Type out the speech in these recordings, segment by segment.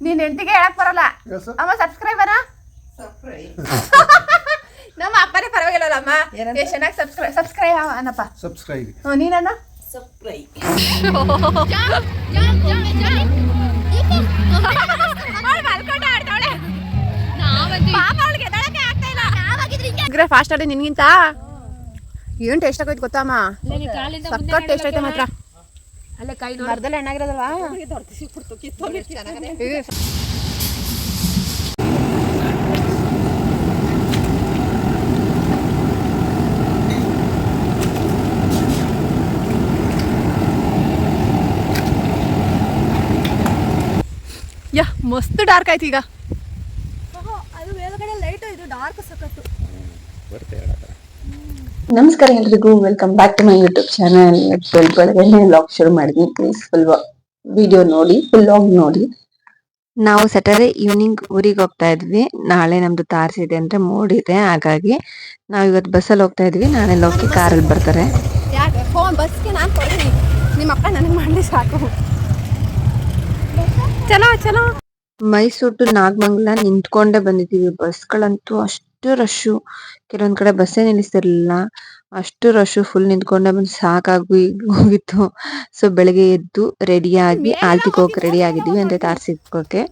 ನೀನ್ ಹೆಂಡತಿಗೆ ಹೇಳಕ್ ಬರಲ್ಲ ಅಮ್ಮ ಸಬ್ಸ್ಕ್ರೈಬರ ನಮ್ಮ ಅಪ್ಪನೇ ಪರವಾಗಿಲ್ಲ ಅಮ್ಮ ಎಷ್ಟು ಚೆನ್ನಾಗಿ ಸಬ್ಸ್ಕ್ರೈಬ್ ಅನ್ನಪ್ಪ ನೀನನ್ನ ಫಾಸ್ಟ್ ಆಡಿ ನಿನ್ಗಿಂತ ಏನ್ ಟೇಸ್ಟ್ ಆಗೋಯ್ತು ಗೊತ್ತಮ್ಮ ಸಕ್ಕ ಟೇಸ್ಟ್ ಐತೆ ಮಾತ್ರ ಅಲ್ಲೇ ಕೈ ಮರದಲ್ಲಿ ಎಣ್ಣಾಗಿರೋದಲ್ವಾ ಯಾ ಮಸ್ತ್ ಡಾರ್ಕ್ ಆಯ್ತು ಈಗ ಅದು ಮೇಲ್ಗಡೆ ಲೈಟ್ ಇದು ಡಾರ್ಕ್ ಸಕತ್ತು ನಮಸ್ಕಾರ ಎಲ್ರಿಗೂ welcome back to my YouTube channel. ಬೆಳಗ್ಗೆ ವ್ಲಾಗ್ ಶುರು ಮಾಡಿದ್ವಿ. ಪ್ಲೀಸ್ ಫುಲ್ ವಿಡಿಯೋ ನೋಡಿ, ಫುಲ್ ವ್ಲಾಗ್ ನೋಡಿ. ನಾವು ಸ್ಯಾಟರ್ಡೆ ಈವ್ನಿಂಗ್ ಊರಿಗೆ ಹೋಗ್ತಾ ಇದ್ವಿ. ನಾಳೆ ನಮ್ದು ತಾರ್ಸಿ ಇದೆ ಅಂದ್ರೆ ಮೂಡಿದೆ, ಹಾಗಾಗಿ ನಾವು ಇವತ್ತು ಬಸ್ಸಲ್ಲಿ ಹೋಗ್ತಾ ಇದ್ವಿ. ನಾಳೆ ಲೋಕಿ ಕಾರಲ್ಲಿ ಬರ್ತಾರೆ. ಬಸ್ಗೆ ನಾನು ಕೊಡ್ತೀನಿ, ನಿಮ್ಮ ಅಪ್ಪ ನನಗೆ ಮಾಡಲಿ ಸಾಕು. ಚಲೋ ಚಲೋ. ಮೈಸೂರು ಟು ನಾಗಮಂಗಲ ನಿಂತ್ಕೊಂಡೇ ಬಂದಿದ್ದೀವಿ. ಬಸ್ಗಳಂತೂ ಅಷ್ಟು ರಶ್ಶು, ಕೆಲವೊಂದ್ ಕಡೆ ಬಸ್ಸೇ ನಿಲ್ಲಿಸ್ತಿರ್ಲಿಲ್ಲ, ಅಷ್ಟು ರಶ್ಶು. ಫುಲ್ ನಿಂತ್ಕೊಂಡೆ ಬಂದು ಸಾಕಾಗಿ ಹೋಗಿತ್ತು. ಸೊ ಬೆಳಿಗ್ಗೆ ಎದ್ದು ರೆಡಿಯಾಗಿ ಆಲ್ತಿಗೆ ಹೋಗಕ್ಕೆ ರೆಡಿ ಆಗಿದ್ವಿ, ಅಂದ್ರೆ ತಾರ್ಸಿಕ್ಕೆ.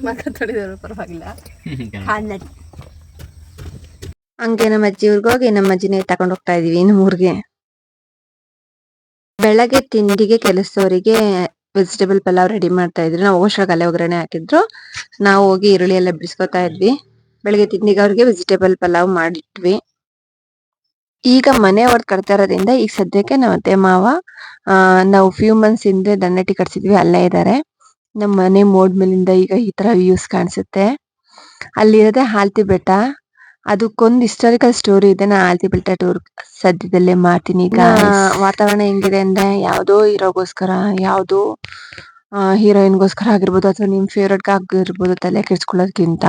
ಮಕ್ಕ ತೊಡಿದವರು ಪರವಾಗಿಲ್ಲ. ಹಂಗೆ ನಮ್ಮ ಅಜ್ಜಿ ಊರ್ಗೆ ಹೋಗಿ ನಮ್ಮ ಅಜ್ಜಿನೇ ತಗೊಂಡ್ ಹೋಗ್ತಾ ಇದೀವಿ ಇನ್ನು ಊರ್ಗೆ. ಬೆಳಗ್ಗೆ ತಿಂಡಿಗೆ ಕೆಲಸದವರಿಗೆ ವೆಜಿಟೇಬಲ್ ಪಲಾವ್ ರೆಡಿ ಮಾಡ್ತಾ ಇದ್ರು. ನಾವು ಹೋಗೋಷ್ಟ್ರಾಗ ಅಲ್ಲೇ ಒಗ್ಗರಣೆ ಹಾಕಿದ್ರು. ನಾವು ಹೋಗಿ ಈರುಳ್ಳಿ ಎಲ್ಲ ಬಿಡಿಸ್ಕೊತಾ ಇದ್ವಿ. ಬೆಳಗ್ಗೆ ತಿಂಡಿಗೆ ಅವ್ರಿಗೆ ವೆಜಿಟೇಬಲ್ ಪಲಾವ್ ಮಾಡಿಟ್ವಿ. ಈಗ ಮನೆ ಹೊರಡ್ ಕಟ್ತಾ ಇರೋದ್ರಿಂದ ಈಗ ಸದ್ಯಕ್ಕೆ ನಮ್ಮ ಅತ್ತೆ ಮಾವ ನಾವು ಫ್ಯೂ ಮಂತ್ಸ್ ಹಿಂದೆ ದಣ್ಣಟ್ಟಿ ಕಟ್ಸಿದ್ವಿ, ಅಲ್ಲೇ ಇದ್ದಾರೆ. ನಮ್ಮ ಮನೆ ಮೋಡ್ ಮೇಲಿಂದ ಈಗ ಈ ತರ ವ್ಯೂಸ್ ಕಾಣಿಸುತ್ತೆ. ಅಲ್ಲಿರೋದೆ ಆಲ್ತಿ ಬೆಟ್ಟ. ಅದಕ್ಕೊಂದು ಹಿಸ್ಟಾರಿಕಲ್ ಸ್ಟೋರಿ ಇದೆ. ನಾನು ಆಲ್ತಿ ಬೆಟ್ಟ ಟೂರ್ ಸದ್ಯದಲ್ಲೇ ಮಾಡ್ತೀನಿ. ಈಗ ವಾತಾವರಣ ಹೆಂಗಿದೆ ಅಂದ್ರೆ, ಯಾವ್ದೋ ಹೀರೋಗೋಸ್ಕರ, ಯಾವ್ದೋ ಹೀರೋಯಿನ್ಗೋಸ್ಕರ ಆಗಿರ್ಬೋದು, ಅಥವಾ ನಿಮ್ ಫೇವ್ರೇಟ್ ಆಗಿರ್ಬೋದು, ತಲೆ ಕೆಡ್ಸ್ಕೊಳ್ಳೋದಕ್ಕಿಂತ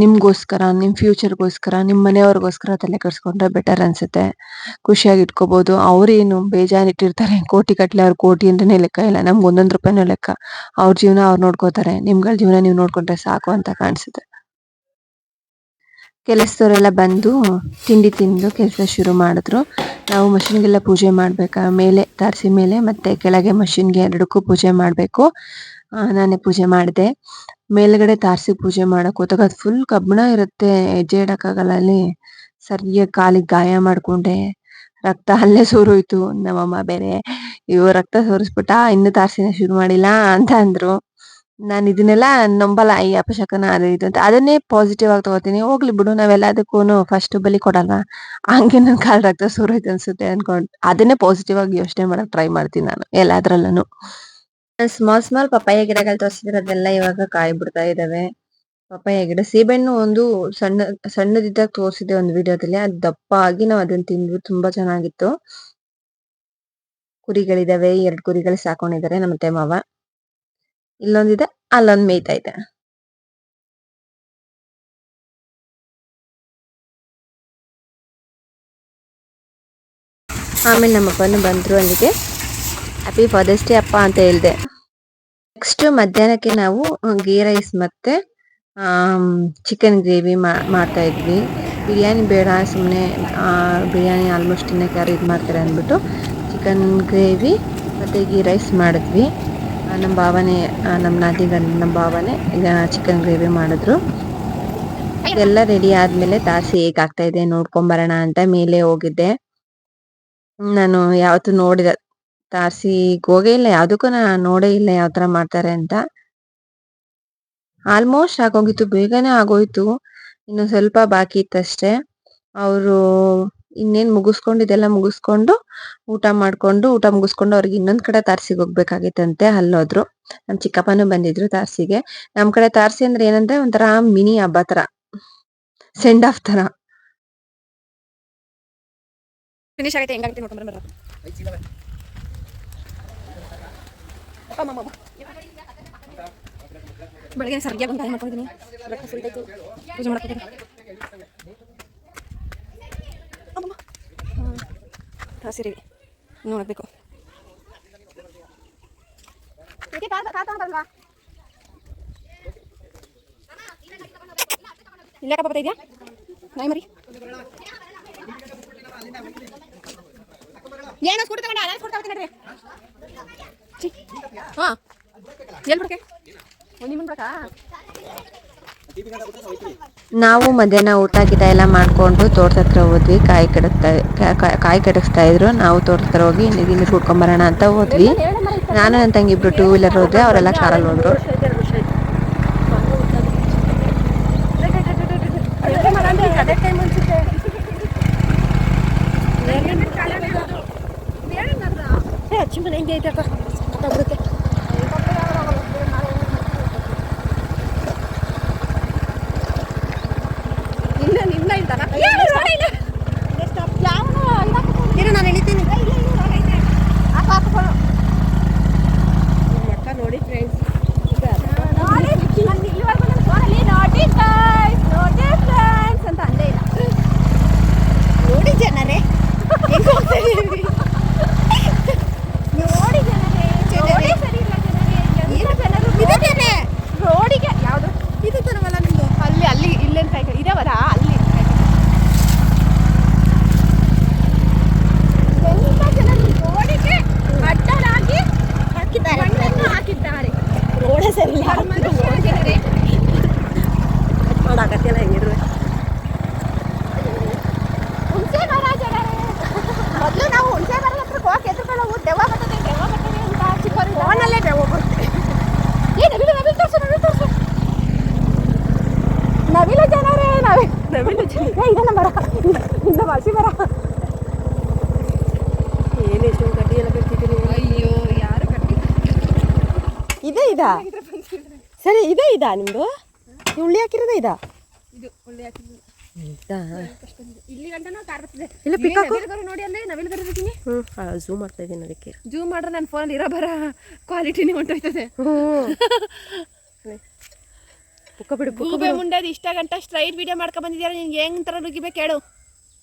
ನಿಮ್ಗೋಸ್ಕರ, ನಿಮ್ ಫ್ಯೂಚರ್ಗೋಸ್ಕರ, ನಿಮ್ ಮನೆಯವ್ರಿಗೋಸ್ಕರ ತಲೆ ಕೆಡ್ಸ್ಕೊಂಡ್ರೆ ಬೆಟರ್ ಅನ್ಸುತ್ತೆ. ಖುಷಿಯಾಗಿ ಇಟ್ಕೋಬಹುದು. ಅವ್ರೇನು ಬೇಜಾನ್ ಇಟ್ಟಿರ್ತಾರೆ, ಕೋಟಿ ಕಟ್ಲೆ, ಅವ್ರ ಕೋಟಿ ಅಂತಾನೆ ಲೆಕ್ಕ ಇಲ್ಲ, ನಮ್ಗೆ 1 ರೂಪಾಯಿನೂ ಲೆಕ್ಕ. ಅವ್ರ ಜೀವನ ಅವ್ರು ನೋಡ್ಕೋತಾರೆ, ನಿಮ್ಗಳ ಜೀವನ ನೀವು ನೋಡ್ಕೊಂಡ್ರೆ ಸಾಕು ಅಂತ ಕಾಣಿಸುತ್ತೆ. ಕೆಲಸದವರೆಲ್ಲ ಬಂದು ತಿಂಡಿ ತಿಂದು ಕೆಲಸ ಶುರು ಮಾಡಿದ್ರು. ನಾವು ಮಷಿನ್ಗೆಲ್ಲ ಪೂಜೆ ಮಾಡ್ಬೇಕಾ, ಮೇಲೆ ತಾರಸಿ ಮೇಲೆ ಮತ್ತೆ ಕೆಳಗೆ ಮಷಿನ್ಗೆ ಎರಡಕ್ಕೂ ಪೂಜೆ ಮಾಡ್ಬೇಕು. ನಾನೇ ಪೂಜೆ ಮಾಡಿದೆ. ಮೇಲ್ಗಡೆ ತಾರಸಿ ಪೂಜೆ ಮಾಡಕ್ ಹೋದಾಗ ಅದು ಫುಲ್ ಕಬ್ಬಣ ಇರುತ್ತೆ, ಹೆಜ್ಜೆ ಇಡಕ್ಕಾಗಲ್ಲ. ಅಲ್ಲಿ ಸರಿಯಾಗಿ ಕಾಲಿಗೆ ಗಾಯ ಮಾಡ್ಕೊಂಡೆ, ರಕ್ತ ಅಲ್ಲೇ ಸೋರೋಯ್ತು. ನಮ್ಮಮ್ಮ ಬೇರೆ ರಕ್ತ ಸೋರಿಸ್ಬಿಟ್ಟ, ಇನ್ನು ತಾರಸಿನ ಶುರು ಮಾಡಿಲ್ಲ ಅಂತ ಅಂದ್ರು. ನಾನು ಇದನ್ನೆಲ್ಲ ನಂಬಲ್ಲ, ಈ ಅಪಶಕನ ಅದು ಇದು ಅಂತ. ಅದನ್ನೇ ಪಾಸಿಟಿವ್ ಆಗಿ ತಗೋತೀನಿ. ಹೋಗ್ಲಿ ಬಿಡು, ನಾವೆಲ್ಲದಕ್ಕೂ ಫಸ್ಟ್ ಬಲಿ ಕೊಡಲ್ವಾ, ಹಂಗೆ ನನ್ ಕಾಲ್ ರಕ್ತ ಸೋರೋಯ್ತು ಅನ್ಸುತ್ತೆ ಅನ್ಕೊಂಡ್ ಅದನ್ನೇ ಪಾಸಿಟಿವ್ ಆಗಿ ಯೋಚನೆ ಮಾಡಕ್ ಟ್ರೈ ಮಾಡ್ತೀನಿ ನಾನು ಎಲ್ಲಾದ್ರಲ್ಲೂ. ಸ್ಮಾಲ್ ಪಪ್ಪಾಯ ಗಿಡಗಳು ತೋರಿಸಿದ್ರದೆಲ್ಲ ಇವಾಗ ಕಾಯಿ ಬಿಡ್ತಾ ಇದಾವೆ. ಪಪ್ಪಾಯ ಗಿಡ, ಸೀಬೆಹಣ್ಣು ಒಂದು ಸಣ್ಣದಿದ್ದಾಗ ತೋರಿಸಿದೆ ಒಂದು ವಿಡಿಯೋದಲ್ಲಿ, ಅದು ದಪ್ಪ ಆಗಿ ನಾವು ಅದನ್ನ ತಿಂದ್ವಿ, ತುಂಬಾ ಚೆನ್ನಾಗಿತ್ತು. ಕುರಿಗಳಿದಾವೆ, 2 ಕುರಿಗಳು ಸಾಕೊಂಡಿದ್ದಾರೆ ನಮ್ಮ ಅತ್ತೆ ಮಾವ. ಇಲ್ಲೊಂದಿದೆ, ಅಲ್ಲೊಂದ್ ಮೇಯ್ತಾ ಇದೆ. ಆಮೇಲೆ ನಮ್ಮಪ್ಪನು ಬಂದ್ರು, ಅಲ್ಲಿಗೆ ಹ್ಯಾಪಿ ಫಾದರ್ಸ್ ಡೇ ಅಪ್ಪ ಅಂತ ಹೇಳ್ದೆ. ನೆಕ್ಸ್ಟ್ ಮಧ್ಯಾಹ್ನಕ್ಕೆ ನಾವು ಗೀ ರೈಸ್ ಮತ್ತೆ ಚಿಕನ್ ಗ್ರೇವಿ ಮಾಡ್ತಾ ಇದ್ವಿ. ಬಿರಿಯಾನಿ ಬೇಡ, ಸುಮ್ಮನೆ ಬಿರಿಯಾನಿ ಆಲ್ಮೋಸ್ಟ್ ತಿನ್ನಕ್ಕೆ ಯಾರು ಇದು ಮಾಡ್ತಾರೆ ಅಂದ್ಬಿಟ್ಟು ಚಿಕನ್ ಗ್ರೇವಿ ಮತ್ತೆ ಗೀ ರೈಸ್ ಮಾಡಿದ್ವಿ. ನಮ್ಮ ಭಾವನೆ, ನಮ್ಮ ನಾದಿ ನಮ್ಮ ಭಾವನೆ ಚಿಕನ್ ಗ್ರೇವಿ ಮಾಡಿದ್ರು. ಇದೆಲ್ಲ ರೆಡಿ ಆದ್ಮೇಲೆ ತಾರಸಿ ಹೇಗಾಗ್ತಾ ಇದೆ ನೋಡ್ಕೊಂಬರೋಣ ಅಂತ ಮೇಲೆ ಹೋಗಿದ್ದೆ. ನಾನು ಯಾವತ್ತೂ ನೋಡಿದ ತಾರಸಿ ಹೋಗೇ ಇಲ್ಲ, ಯಾವ್ದಕ್ಕೂ ನಾನು ನೋಡೇ ಇಲ್ಲ ಯಾವ ತರ ಮಾಡ್ತಾರೆ ಅಂತ. ಆಲ್ಮೋಸ್ಟ್ ಆಗೋಗಿತ್ತು, ಬೇಗನೆ ಆಗೋಯ್ತು. ಇನ್ನು ಸ್ವಲ್ಪ ಬಾಕಿ ಇತ್ತಷ್ಟೇ. ಅವರು ಇನ್ನೇನ್ ಇದೆಲ್ಲ ಮುಗಿಸ್ಕೊಂಡು ಊಟ ಮುಗಿಸ್ಕೊಂಡು ಅವ್ರಿಗೆ ಇನ್ನೊಂದ್ ಕಡೆ ತಾರಸಿಗೆ ಹೋಗ್ಬೇಕಾಗಿತ್ತಂತೆ, ಅಲ್ಲೋದ್ರು. ನಮ್ ಚಿಕ್ಕಪ್ಪನೂ ಬಂದಿದ್ರು ತಾರಸಿಗೆ. ನಮ್ ಕಡೆ ತಾರಸಿ ಅಂದ್ರೆ ಏನಂದ್ರೆ ಒಂಥರ ಮಿನಿ ಹಬ್ಬ ತರ, ಸೆಂಡ್ ಆಫ್ ತರ. ಫಿನಿಶ್ ಆಗೈತೆ, ಹೆಂಗಾಗುತ್ತೆ ನೋಡ್ಕೊಂಡ್ಬರೋಣ. ಬೆಳಗ್ಗೆ ಸರ್ಗೆ ಬಂದು ಟೈಮ್ ಮಾಡ್ಕೊಂಡಿದ್ದೀನಿ. ಪೂಜೆ ಮಾಡ್ಕೊತೀನಿ. ಹಸಿರಿ ನೋಡಬೇಕು. ಇಲ್ಲಾಕ ಬರ್ತಾ ಇದೆಯಾ ನಾಯಿ ಮರಿ? ಏನೋ ಸ್ಕೂಟಿ ತಗೊಂಡ ಅಲ್ಲ ಸ್ಕೂಟಿ ತಗೋತೀನಿ ನಡ್ರಿ. ಹಾಂ ಎಲ್ಲಿ ಬಿಡಕ್ಕೆ ನಿಮ್ಮನ್ ಬಿಡಕ್ಕ? ನಾವು ಮಧ್ಯಾಹ್ನ ಊಟ ಗಿಟ ಎಲ್ಲ ಮಾಡ್ಕೊಂಡು ತೋಟದ ಹತ್ರ ಹೋದ್ವಿ. ಕಾಯಿ ಕಡಿಸ್ತಾ ಇದ್ರು. ನಾವು ತೋಟದ ಹತ್ರ ಹೋಗಿ ನೀರು ಕುಡ್ಕೊಂಬರೋಣ ಅಂತ ಹೋದ್ವಿ. ನಾನು ನನ್ನ ತಂಗಿ ಇಬ್ರು 2 ವೀಲರ್ ಹೋದ್ರೆ, ಅವರೆಲ್ಲ ಕಾರಲ್ಲಿ ಹೋದ್ರು. ನೋಡಿ ಫ್ರೆಂಡ್ಸ್, ಅಂತ ಅಂದೇ ಇಲ್ಲ. ನೋಡಿ ಜನರೇ, ರೋಡಿಗೆ ಯಾವುದು ಇದು ತನವಲ್ಲ ನಿಮ್ದು? ಅಲ್ಲಿ ಇಲ್ಲೇನು ಕಾಯ್ಕ ಇದಾವಲ್ಲ ಅಲ್ಲಿ ಎಲ್ಲ ಜನರು ರೋಡಿಗೆ ಅಡ್ಡಲಾಗಿ ಹಾಕಿದ್ದಾರೆ. ರೋಡ ಸರಿ ಮಾಡಾಕತ್ತಿಲ್ಲ ಹೆಂಗಿದ್ರು. ಹುಣಸೆ ಮರ ಜನರೇ, ಮೊದಲು ನಾವು ಹುಣಸೆ ಮರದ ಹತ್ರ ಹೋಗಿ ಎದುರುಕೊಳ್ಳೋ ದೆವ್ವ ಬರ್ತದೆ ಅಂತ ಚಿಕ್ಕವರು ಫೋನಲ್ಲೇ ದೆವ್ವ ಬರ್ತದೆ. ನವಿಲು ತೋರಿಸು ನವಿಲು ಜನರೇ, ನವಿಲು ಇದನ್ನ ಮರ, ಇನ್ನು ಹಸಿ ಮರ. ಏನೆಷ್ಟು ಗಡ್ಡಿ ಎಲ್ಲ ಕಟ್ಟಿದ್ದೀನಿ. ಅಯ್ಯೋ ಯಾರು ಕಟ್ಟಿ ಇದಾ ಸರಿ ಇದಾ ನಿಮ್ದು? ಉಳ್ಳಿ ಹಾಕಿರೋದೇ ಇದಾ? ಇದು ಉಳ್ಳಿ ಹಾಕಿದ್ದು ಇಲ್ಲಿ ಗಂಟನೂ ಕಾರ್ತದೆ. ಇಲ್ಲ ಪಿಕಾಕು ನೋಡಿ ಅಂದ್ರೆ ನವಿಲು ಬರೋದೀನಿ. ಝೂಮ್ ಮಾಡ್ತಾ ಇದ್ದೀನಿ. ಅದಕ್ಕೆ ಝೂಮ್ ಮಾಡ್ರೆ ನನ್ನ ಫೋನಲ್ಲಿ ಇರೋ ಬರ ಕ್ವಾಲಿಟಿನೇ ಹೊಂಟೋಯ್ತದೆ. ಪುಕ್ಕ ಬಿಡು. ಗೂಬೆ ಮುಂಡಾದ ಇಷ್ಟ ಗಂಟ ಸ್ಟ್ರೈಟ್ ವಿಡಿಯೋ ಮಾಡ್ಕೊ ಬಂದಿದ್ದೀರಾ. ನಿನ್ಗೆ ಹೆಂಗ್ ತರ ನುಗ್ಗಿಬೇಕು ಹೇಳು?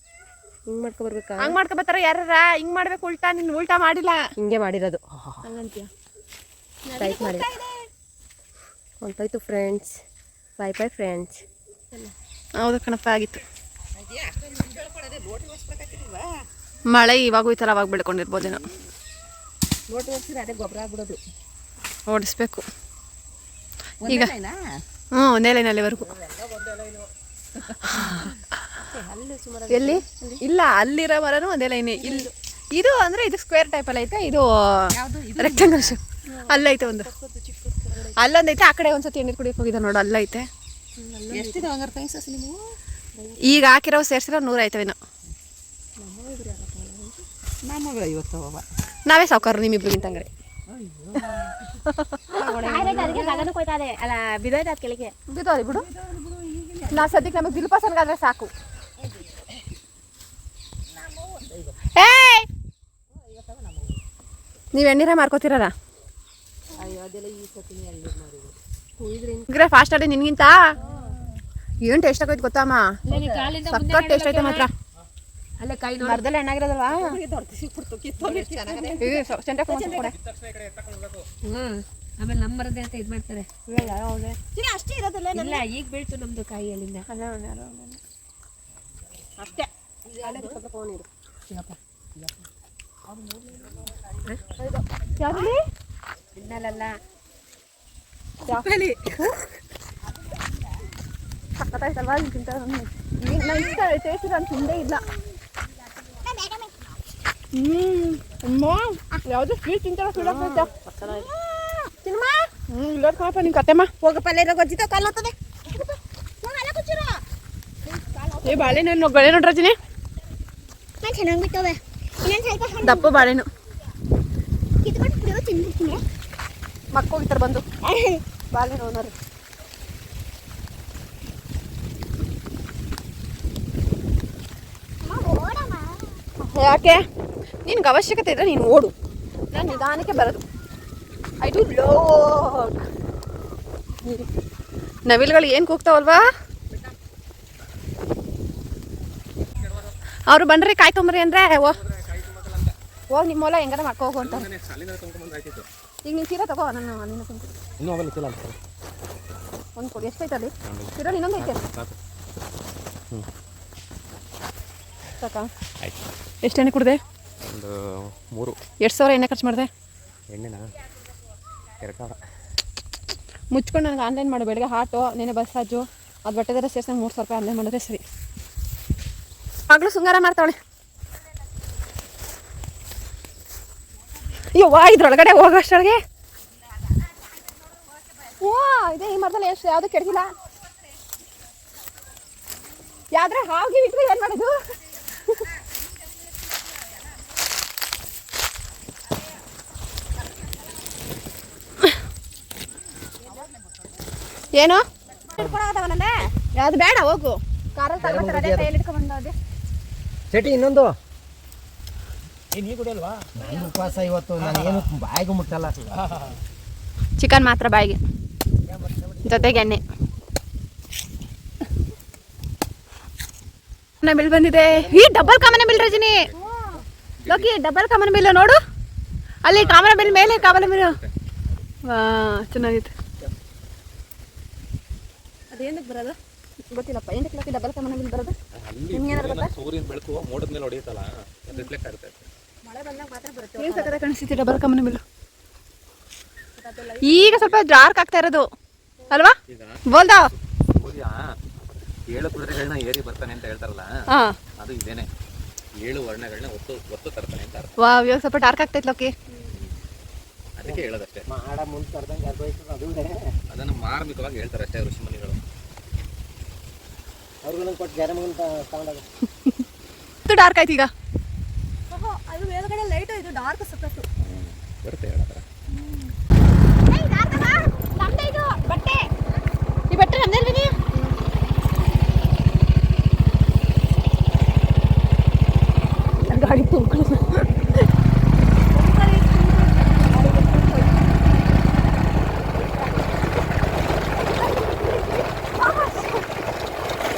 ಹಿಂಗ್ ಮಾಡ್ಕೊ ಬರ್ಬೇಕಾ? ಹಂಗ್ ಮಾಡ್ಕೊ ಬರ್ತಾರ ಯಾರ? ಹಿಂಗ್ ಮಾಡ್ಬೇಕು ಉಲ್ಟಾ. ನಿನ್ ಉಲ್ಟಾ ಮಾಡಿಲ್ಲ, ಹಿಂಗೆ ಮಾಡಿರೋದು. ಹಂಗಂತೀಯ? ಸ್ಟ್ರೈಟ್ ಮಾಡಿ ಹೊಂಟೋಯ್ತು ಫ್ರೆಂಡ್ಸ್. ಬಾಯ್ ಬಾಯ್ ಫ್ರೆಂಡ್ಸ್. ಹೌದು ಕಣಪ್ಪ, ಆಗಿತ್ತು ಮಳೆ. ಇವಾಗ ಹೋಯ್ತಲ್ಲ, ಅವಾಗ ಬೆಳ್ಕೊಂಡಿರ್ಬೋದೇನೋ. ಅದೇ ಗೊಬ್ಬರ ಆಗ್ಬಿಡೋದು, ಓಡಿಸ್ಬೇಕು ಈಗ. ಒಂದೇ ಲೈನಲ್ಲಿವರೆಗೂ. ಎಲ್ಲಿ ಇಲ್ಲ, ಅಲ್ಲಿರೋ ಮರನೂ ಒಂದೇ ಲೈನೇ. ಇಲ್ಲಿ ಇದು ಅಂದ್ರೆ ಇದು ಸ್ಕ್ವೇರ್ ಟೈಪ್ ಅಲ್ಲಿ ಐತೆ. ಇದು ರೆಕ್ಟಾಂಗಲ್ ಶೇಪ್. ಅಲ್ಲೈತೆ ಒಂದು, ಅಲ್ಲೊಂದೈತೆ. ಆ ಕಡೆ ಒಂದ್ಸತಿ ಎಣ್ಣೆ ಕುಡಿಯಕ್ಕೆ ಹೋಗಿದ್ದ ನೋಡು, ಅಲ್ಲೈತೆ. ಈಗ ಹಾಕಿರೋ ಸೇರ್ಸಿರೋ 100 ಆಯ್ತವೇನೋ. ನಾವೇ ಸಾವುಕಾರರು ನಿಮ್ಮಿಬ್ರಿಗಿಂತ. ಹಂಗಾರೆ ಬಿದ್ದೋರಿ ಬಿಡು. ನಾ ಸದ್ಯಕ್ಕೆ ನಮಗೆ ದಿಲ್ಪಸನ್ಗಾದ್ರೆ ಸಾಕು. ನೀವು ಎಣ್ಣೀರ ಮಾರ್ಕೋತಿರಲ್ಲ ಫಾಸ್ಟ್ ಆಡಿ. ನಿನ್ಗಿಂತ ಏನು ಟೇಸ್ಟ್ ಆಗೋಯ್ತು ಗೊತ್ತಮ್ಮ? ಸಕ್ಕ ಟೇಸ್ಟ್ ಐತೆ ಮಾತ್ರ. ಅಲ್ಲೇ ಕೈ ಮರದಲ್ಲೇ ಎಣ್ಣಾಗಿರೋದಲ್ವಾ? ಆಮೇಲೆ ನಮ್ಮ ಮರದೇ ಅಂತ ಇದು ಮಾಡ್ತಾರೆ. ಅಷ್ಟೇ ಇರೋದಿಲ್ಲ. ಇಲ್ಲ, ಈಗ ಬೀಳ್ತು ನಮ್ದು ಕಾಯಿ ಅಲ್ಲಿಂದ ಅಷ್ಟೇ. ಇನ್ನಲ್ಲ ಸಕ್ಕತ್ತಾಯ್ತಲ್ವಾ? ಟೇಸ್ಟ್ ನಾನು ತಿಂದೇ ಇಲ್ಲ. ಯಾವ್ದು ಸ್ವೀಟ್ ತಿಂತಾರ ಇಲ್ಲ ಕಣಪ್ಪ. ನಿನ್ ಕತೆಮ್ಮ ಹೋಗಪ್ಪ. ಗೊಜ್ಜಿತ ಕಾಲತ್ತದೆ. ಏ ಬಾಳೆಹಣ್ಣು ಗಳೆ ನೋಡ್ರಜಿನಿ, ಚೆನ್ನಾಗಿ ಬಿಟ್ಟವೆ. ದಪ್ಪ ಬಾಳೆಹಣ್ಣು ಮಕ್ಕೋಗಿರ್ತಾರೆ ಬಂದು ಬಾಳೆಹಣ್ಣು ಓನರು. ಯಾಕೆ? ನಿನ್ಗೆ ಅವಶ್ಯಕತೆ ಇದ್ರೆ ನೀನು ಓಡು, ನಾನು ನಿಧಾನಕ್ಕೆ ಬರೋದು. I do blog. ನವಿಲ್ಗಳು ಏನು ಕೂಗ್ತಾವಲ್ವಾ? ಅವರು ಬಂದ್ರಿ ಕಾಯ್ಕೊಂಬರಿ ಅಂದ್ರೆ ಹೋಗಿ ನಿಮ್ಮ ಹೊಲ ಹೆಂಗಾರ ಮಾಡ್ಕೊ ಹೋಗು ಅಂತ. ಈಗ ನೀನು ಸೀರೆ ತಗೋ, ನಾನು ನಿನ್ನ ಒಂದು ಕೊಡಿ. ಎಷ್ಟೈತೆ ಅಲ್ಲಿ ಸೀರೆ? ಇನ್ನೊಂದು ಐತೆ ಸಾಕಾ? ಎಷ್ಟು ಎಣ್ಣೆ ಕುಡ್ದೆ? ಒಂದು 3. ಎಷ್ಟು ಸಾವಿರ ಎಣ್ಣೆ ಖರ್ಚು ಮಾಡಿದೆ? ಎಣ್ಣೆನಾ 2,000. ಮುಚ್ಕೊಂಡು ನನಗೆ ಆನ್ಲೈನ್ ಮಾಡು. ಬೆಳಗ್ಗೆ ಹಾಟು ನೆನೆ ಬಸ್ ಚಾರ್ಜು ಅದು ಬಟ್ಟೆದಾರ ಸೇರಿಸಿ 3,000 ರೂಪಾಯಿ ಆನ್ಲೈನ್ ಮಾಡಿದ್ರೆ ಸರಿ. ಮಗಳು ಶೃಂಗಾರ ಮಾಡ್ತಾವಳೆ. ಅಯ್ಯೋ ವಾ, ಇದ್ರೊಳಗಡೆ ಹೋಗೋಷ್ಟೊಳಗೆ ಓ ಇದೆ. ಈ ಮರದಲ್ಲಿ ಎಷ್ಟು ಯಾವುದು ಕೆಡಗಿಲ್ಲ. ಯಾವ್ದ್ರೆ ಹಾಗೆ ಇಟ್ರೆ ಏನು ಮಾಡೋದು? ಏನು ಯಾವ್ದು ಬೇಡ, ಹೋಗು. ಕಾರಲ್ಲಿ ತಗೊಂಡ್ರೆ ಅದೇ ಕೈಯಲ್ಲಿ ಇಟ್ಕೊಂಡ್ಬಂದು ಅದೇ ಚಟಿ. ಇನ್ನೊಂದು ನೀ ಕುಡಿಯಲ್ವಾ? ನಾನು ಉಪವಾಸ ಇವತ್ತು. ನಾನು ಏನು ಬಾಯಿಗೂ ಮುಟ್ಟಲ್ಲ. ಚಿಕನ್ ಮಾತ್ರ ಬಾಯಿಗೆ, ಜೊತೆಗೆ ಎಣ್ಣೆ. ಬಿಲ್ ಬಂದಿದೆ. ಈ ಡಬಲ್ ಕಾಮನ ಬಿಲ್ ರಜನಿ, ಲೋಕಿ ಡಬಲ್ ಕಾಮನ ಬಿಲ್ ನೋಡು. ಅಲ್ಲಿ ಕಾಮನ ಬಿಲ್ ಮೇಲೆ ಕಾಮನ ಬಿಲ್. ವಾ ಚೆನ್ನಾಗಿತ್ತು. ಅದೇನಕ್ಕೆ ಬರೋದು ಗೊತ್ತಿಲ್ಲಪ್ಪ. ಏನಕ್ಕೆ ಲೋಕಿ ಡಬಲ್ ಕಾಮನ ಬಿಲ್ ಬರೋದು? ಸೂರ್ಯನ ಬೆಳಕು ಮೋಡದ ಮೇಲೆ ಹೊಡೆಯುತ್ತಲ್ಲ, ರಿಫ್ಲೆಕ್ಟ್ ಆಗುತ್ತೆ. ಮಳೆ ಬಂದಾಗ ಮಾತ್ರ ಬರುತ್ತೆ. ಏನು ಸಕ್ಕರೆ ಕಾಣಿಸ್ತಿದೆ ಡಬಲ್ ಕಾಮನ ಬಿಲ್. ಈಗ ಸ್ವಲ್ಪ ಡಾರ್ಕ್ ಆಗ್ತಾ ಇರೋದು ಅಲ್ವಾ? ಬೋಲ್ದಾ ಸೂರ್ಯ 7 ಕುದುರೆಗಳನ್ನ ಏರಿ ಬರ್ತಾನೆ ಅಂತ ಹೇಳ್ತಾರಲ್ಲ, ಅದು ಇದೇನೆ. 7 ವರ್ಣಗಳನ್ನ ಒತ್ತು ತರ್ತಾನೆ ಅಂತ ಅರ್ಥ. ವಾವ್, ಇವಾಗ ಸ್ವಲ್ಪ ಡಾರ್ಕ್ ಆಗ್ತೈತೆ ಲೋಕಿ. ಅದಕ್ಕೆ ಹೇಳೋದಷ್ಟೇ. ಮಾಡ ಮುಂದೆ ಕರ್ದಂಗೆ ಅದನ್ನು ಮಾರ್ಮಿಕವಾಗಿ ಹೇಳ್ತಾರೆ ಅಷ್ಟೇ ಋಷಿಮುನಿಗಳು. ಅವ್ರಿಗೂ ಕೊಟ್ಟು ಗ್ಯಾರ ಮಗನ ತಗೊಂಡಾಗ ಡಾರ್ಕ್ ಆಯ್ತು ಈಗ. ಅದು ಮೇಲ್ಗಡೆ ಲೈಟ್, ಇದು ಡಾರ್ಕ್ ಸಕ್ಕತ್ತು ಬರುತ್ತೆ ಹೇಳತ್ರ. ಬಟ್ಟೆ ಈ ಬಟ್ಟೆ ನಮ್ದೇ. ಗಾಡಿ ತುಂಬ್ಕೊಳ್ಳೋದು.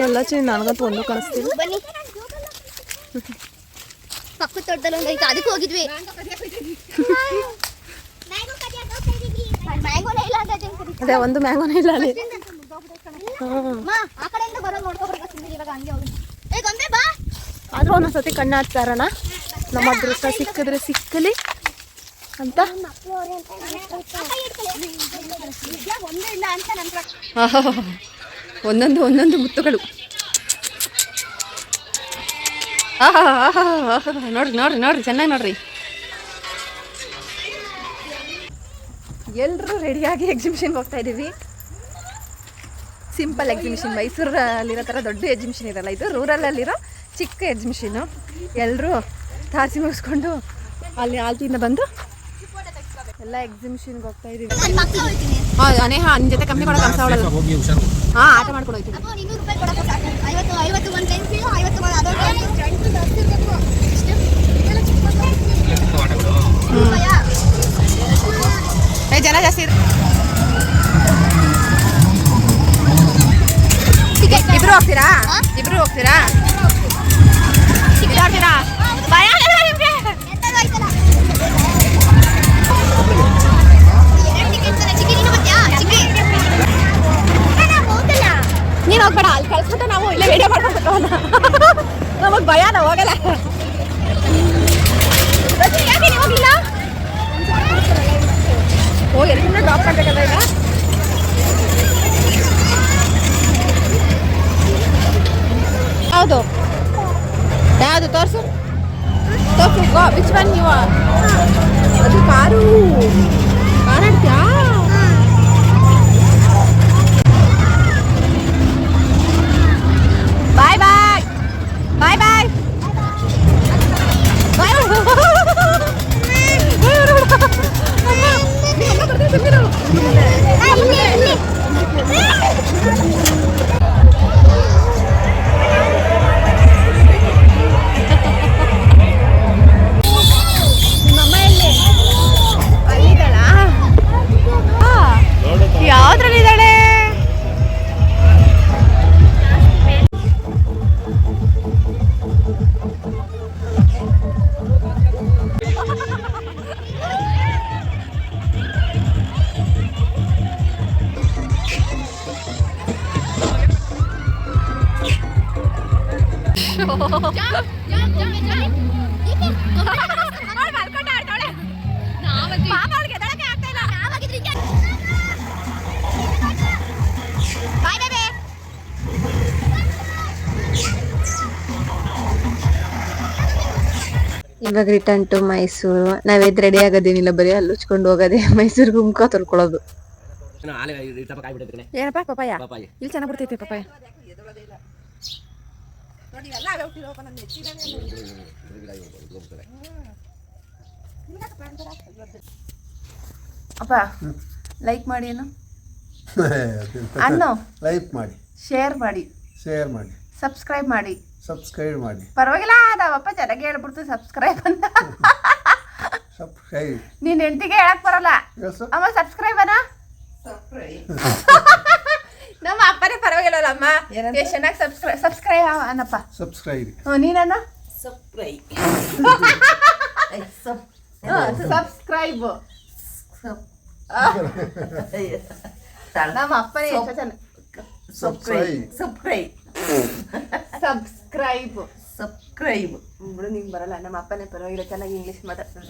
ಎಲ್ಲ ಚೇಂಜ್ ನನಗಂತೂ ಒಂದು ಕಾಣಿಸ್ತೀವಿ. ಬನ್ನಿ ಪಕ್ಕ ತೋಟದಲ್ಲಿ ಒಂದು ಐತೆ, ಅದಕ್ಕೆ ಹೋಗಿದ್ವಿ. ಅದೇ ಒಂದು ಮ್ಯಾಂಗೋನೇ ಇಲ್ಲ ಅಲ್ಲಿ. ಆ ಕಡೆಯಿಂದ ಬರೋದು ನೋಡ್ಕೊಬರ್ಬೇಕು. ಇವಾಗ ಹಂಗೆ ಹೋಗಿ ಗೊಂಬೆ ಬಾ. ಆದ್ರೂ ಒಂದೊಂದ್ಸತಿ ಕಣ್ಣು ಹಾಕ್ತಾರಣ. ನಮ್ಮ ಅದೃಷ್ಟ ಸಿಕ್ಕಿದ್ರೆ ಸಿಕ್ಕಲಿ ಅಂತ. ಒಂದೇ ಇಲ್ಲ ಅಂತ ನಂತರ ಒಂದೊಂದು ಮುತ್ತುಗಳು. ನೋಡ್ರಿ ಚೆನ್ನಾಗಿ ನೋಡ್ರಿ. ಎಲ್ಲರೂ ರೆಡಿಯಾಗಿ ಎಕ್ಸಿಬಿಷನ್ಗೆ ಹೋಗ್ತಾ ಇದ್ದೀವಿ. ಸಿಂಪಲ್ ಎಕ್ಸಿಬಿಷನ್, ಮೈಸೂರಲ್ಲಿರೋ ಥರ ದೊಡ್ಡ ಎಕ್ಸಿಬಿಷನ್ ಇರಲ್ಲ ಇದು, ರೂರಲಲ್ಲಿರೋ ಚಿಕ್ಕ ಎಕ್ಸಿಬಿಷನು. ಎಲ್ಲರೂ ತಾಸಿ ಮುಗಿಸ್ಕೊಂಡು ಅಲ್ಲಿ ಆಲ್ತಿಯಿಂದ ಬಂದು ಎಲ್ಲ ಎಕ್ಸಿಬಿಷನ್ಗೆ ಹೋಗ್ತಾ ಇದ್ದೀವಿ. ಅನೇಹ ನಿನ್ನ ಜೊತೆ ಕಮ್ಮಿ ಮಾಡೋಕೆ ಅನ್ಸ ಅವಳಲ್ಲ. ಹಾಂ, ಆಟ ಮಾಡ್ಕೊಂಡು ಹೋಗ್ತೀನಿ. 200 ರೂಪಾಯಿ ಕೊಡಕ್ಕೆ ಸಾಕು. 50 ಒಂದು ಪೆನ್ಸಿಲ್, 50 ಜನ ಜಾಸ್ತಿ. ಇಬ್ರು ಹೋಗ್ತೀರಾ? ಇಬ್ರು ಹೋಗ್ತೀರಾ? ಭಯ ನಿಮ್ಗೆ? ನೀನು ಹೋಗ್ಬೇಡ, ಅಲ್ಲಿ ಕಳ್ಸ್ಬಿಟ್ಟು ನಾವು ಇಲ್ಲೇ ವಿಡಿಯೋ ಮಾಡ್ಕೊಂಡು ನಮಗೆ ಭಯ, ನಾವು ಹೋಗಲ್ಲ. ಯಾಕೆ ನೀವು ಹೋಗಿಲ್ಲ? ಓ, ಎಲ್ಲರೂ ಡ್ರಾಪ್ ಮಾಡ್ಬೇಕಲ್ಲ ಈಗ. ಹೌದು, ವಿಚ್ ಒನ್ ಯು ಆರ್? ಅದು ಕಾರು ಆಡ್ತೀಯಾ? ಬಾಯ್ ಬಾಯ್ ಬಾಯ್ ಬಾಯ್ ಯಾವ್ದ್ರಲ್ಲಿದ್ದಾಳೆ? ಇವಾಗ ರಿಟರ್ನ್ ಟು ಮೈಸೂರು. ನಾವೇದ್ ರೆಡಿ ಆಗೋದೇನಿಲ್ಲ, ಬರೀ ಹಲ್ಲುಚ್ಕೊಂಡು ಹೋಗೋದೇ. ಮೈಸೂರಿಗೆ ಮುಖ ತೊಳ್ಕೊಳ್ಳೋದು. ಏನಪ್ಪ ಪಪಾಯ? ಇಲ್ಲಿ ಚೆನ್ನಾಗಿ ಬರ್ತೈತೆ ಪಪಾಯ. ಅಪ್ಪ ಲೈಕ್ ಮಾಡಿ ಏನು ಅನ್ನು ಲೈಕ್ ಮಾಡಿ, ಶೇರ್ ಮಾಡಿ, ಸಬ್ಸ್ಕ್ರೈಬ್ ಮಾಡಿ. ಪರವಾಗಿಲ್ಲ ನಾವಪ್ಪ ಚೆನ್ನಾಗಿ ಹೇಳ್ಬಿಡ್ತು ಸಬ್ಸ್ಕ್ರೈಬ್ ಅಂತ. ನೀನ್ ಹೆಂಡತಿಗೆ ಹೇಳಕ್ ಬರಲ್ಲ ಅಮ್ಮ ಸಬ್ಸ್ಕ್ರೈಬ್ ಅನ್ನ. ನಮ್ಮ ಅಪ್ಪನೇ ಪರವಾಗಿಲ್ಲ ಅಮ್ಮ ಎಷ್ಟು ಚೆನ್ನಾಗಿ ಸಬ್ಸ್ಕ್ರೈಬ್ ಅನ್ನಪ್ಪ. ನೀನನ್ನ ಸಬ್ಸ್ಕ್ರೈಬ್. ನಮ್ಮ ಅಪ್ಪನೇ ಎಷ್ಟು ಚೆನ್ನಾಗಿ ಸಬ್ಸ್ಕ್ರೈಬ್ ಬಿಡು. ನಿಂಗೆ ಬರಲ್ಲ, ನಮ್ಮ ಅಪ್ಪನೇ ಪರವಾಗಿಲ್ಲ ಚೆನ್ನಾಗಿ ಇಂಗ್ಲೀಷ್ ಮಾತಾಡ್ತಾನೆ.